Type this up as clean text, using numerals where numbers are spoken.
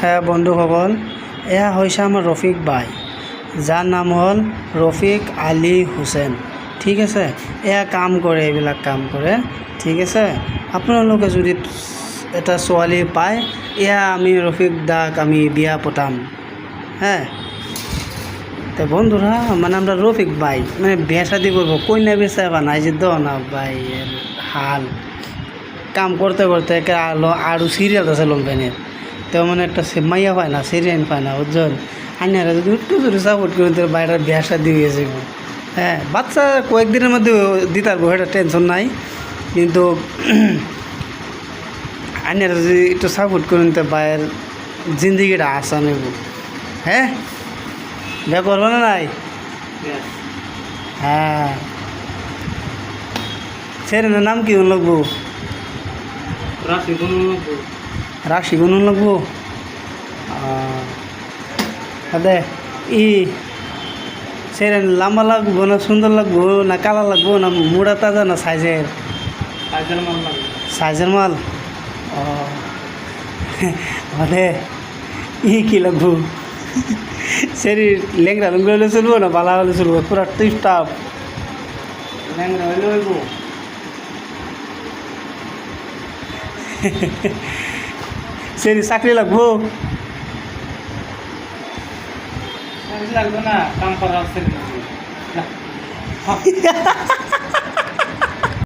হ্যাঁ বন্ধুসকল, এয়া হৈছে আমাৰ ৰফিক ভাই, যাৰ নাম হ'ল ৰফিক আলী হুছেইন। ঠিক আছে, এয়া কাম কৰে, এইবিলাক কাম কৰে। ঠিক আছে, আপোনালোকে যদি এটা ছোৱালী পায়, এয়া আমি ৰফিক দাক আমি বিয়া পতাম। হ্যাঁ, তো বন্ধুরা মানে আমরা রফিক ভাই মানে বিয়া শাদি করবো, কন্যা বেচা বানাই যে দো না ভাই এর হাল কাম করতে করতে আরও সিরিয়াল আছে লম্পেনের, তো মানে একটা মাইয়া পায় না, সিরিয়াল পায় না, বুঝছেন? আইনারা যদি একটু যদি সাপোর্ট করে তো বাইরের বিয়া শাদি হয়ে যাবো। হ্যাঁ, বাচ্চা কয়েকদিনের মধ্যে দিতে পারবো, এটা টেনশন নাই। কিন্তু আইনারা যদি একটু সাপোর্ট করেন তো বাইরের জিন্দিগিটা আসা নেব। হ্যাঁ, বিয়া করবো না নাই? হ্যাঁ, ছেড়ে নাম কি লাগবো? রাশি গুণ লাগবো। দে ই ছেড়ে লম্বা লাগবো না সুন্দর লাগবো না কালা লাগবো না মুড়া তাজা না সাইজের? সাইজের মাল। ও মানে কি লাগবো? সেরি লেংরা লুঙ্গি হলে চলবো না বালা হলে চলবো? পুরা টিপটাপ লেংরা হইলে হইব। সেরি চাকরি লাগবো? লাগবে না, কাম করা